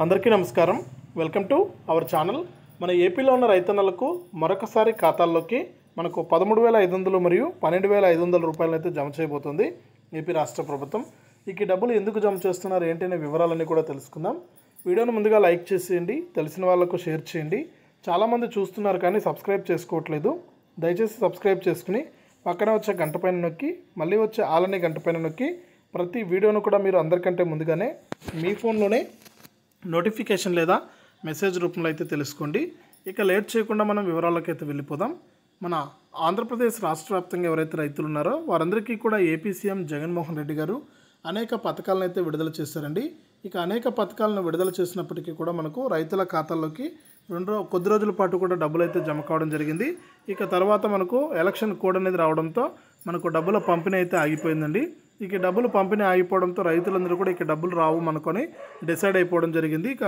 అందరికీ నమస్కారం. Welcome to our channel. మన ఏపీలో ఉన్న రైతన్నలకు మరొకసారి ఖాతాల్లోకి మనకు 13,500 మరియు 12,500 రూపాయలు అయితే జమ చేయబోతుంది ఏపీ రాష్ట్ర ప్రభుత్వం. ఈ డబ్బులు ఎందుకు జమ చేస్తున్నారు ఏంటి అనే వివరాలన్నీ కూడా తెలుసుకుందాం. వీడియోను ముందుగా లైక్ చేసేయండి, తెలిసిన వాళ్ళకు షేర్ చేయండి. చాలామంది చూస్తున్నారు కానీ సబ్స్క్రైబ్ చేసుకోవట్లేదు. దయచేసి సబ్స్క్రైబ్ చేసుకుని పక్కన వచ్చే గంట పైన నొక్కి మళ్ళీ వచ్చే ఆలనే గంట పైన నొక్కి ప్రతి వీడియోను కూడా మీరు అందరికంటే ముందుగానే మీ ఫోన్లోనే నోటిఫికేషన్ లేదా మెసేజ్ రూపంలో అయితే తెలుసుకోండి. ఇక లేట్ చేయకుండా మనం వివరాల్లోకి అయితే వెళ్ళిపోదాం. మన ఆంధ్రప్రదేశ్ రాష్ట్ర వ్యాప్తంగా ఎవరైతే రైతులు ఉన్నారో వారందరికీ కూడా ఏపీ సీఎం జగన్మోహన్ రెడ్డి గారు అనేక పథకాలను అయితే విడుదల చేశారండి. ఇక అనేక పథకాలను విడుదల చేసినప్పటికీ కూడా మనకు రైతుల ఖాతాల్లోకి కొద్ది రోజుల పాటు కూడా డబ్బులు అయితే జమ కావడం జరిగింది. ఇక తర్వాత మనకు ఎలక్షన్ కోడ్ అనేది రావడంతో మనకు డబ్బుల పంపిణీ అయితే ఆగిపోయిందండి. ఇక డబ్బులు పంపిణీ ఆగిపోవడంతో రైతులందరూ కూడా ఇక డబ్బులు రావు అనుకొని డిసైడ్ అయిపోవడం జరిగింది. ఇక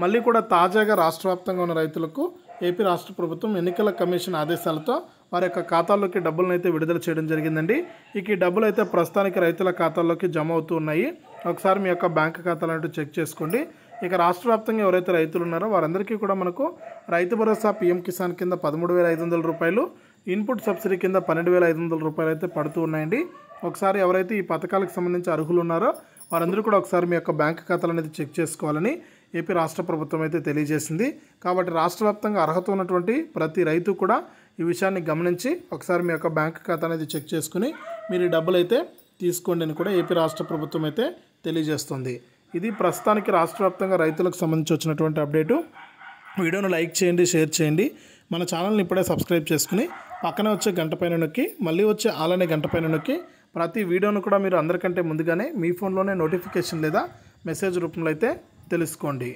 మళ్ళీ కూడా తాజాగా రాష్ట్ర వ్యాప్తంగా ఉన్న రైతులకు ఏపీ రాష్ట్ర ప్రభుత్వం ఎన్నికల కమిషన్ ఆదేశాలతో వారి యొక్క ఖాతాల్లోకి డబ్బులను అయితే విడుదల చేయడం జరిగిందండి. ఇక ఈ డబ్బులు అయితే ప్రస్తుతానికి రైతుల ఖాతాల్లోకి జమ అవుతూ ఉన్నాయి. ఒకసారి మీ యొక్క బ్యాంక్ ఖాతాలను చెక్ చేసుకోండి. ఇక రాష్ట్ర వ్యాప్తంగా ఎవరైతే రైతులు ఉన్నారో వారందరికీ కూడా మనకు రైతు భరోసా పీఎం కిసాన్ కింద 13,500 రూపాయలు, ఇన్పుట్ సబ్సిడీ కింద 12,500 రూపాయలు అయితే పడుతూ ఉన్నాయండి. ఒకసారి ఎవరైతే ఈ పథకాలకు సంబంధించి అర్హులు ఉన్నారో వారందరూ కూడా ఒకసారి మీ యొక్క బ్యాంక్ ఖాతాలు అనేది చెక్ చేసుకోవాలని ఏపీ రాష్ట్ర ప్రభుత్వం అయితే తెలియజేసింది. కాబట్టి రాష్ట్ర వ్యాప్తంగా అర్హత ఉన్నటువంటి ప్రతి రైతు కూడా ఈ విషయాన్ని గమనించి ఒకసారి మీ యొక్క బ్యాంక్ ఖాతా అనేది చెక్ చేసుకుని మీరు ఈ డబ్బులు అయితే తీసుకోండి అని కూడా ఏపీ రాష్ట్ర ప్రభుత్వం అయితే తెలియజేస్తుంది. ఇది ప్రస్తుతానికి రాష్ట్ర వ్యాప్తంగా రైతులకు సంబంధించి వచ్చినటువంటి అప్డేటు. వీడియోను లైక్ చేయండి, షేర్ చేయండి. మన ఛానల్ని ఇప్పుడే సబ్స్క్రైబ్ చేసుకుని పక్కన వచ్చే గంట పైన నొక్కి మళ్ళీ వచ్చే ఆలనే గంట పైన నొక్కి ప్రతి వీడియోను కూడా మీరు అందరికంటే ముందుగానే మీ ఫోన్లోనే నోటిఫికేషన్ లేదా మెసేజ్ రూపంలో అయితే తెలుసుకోండి.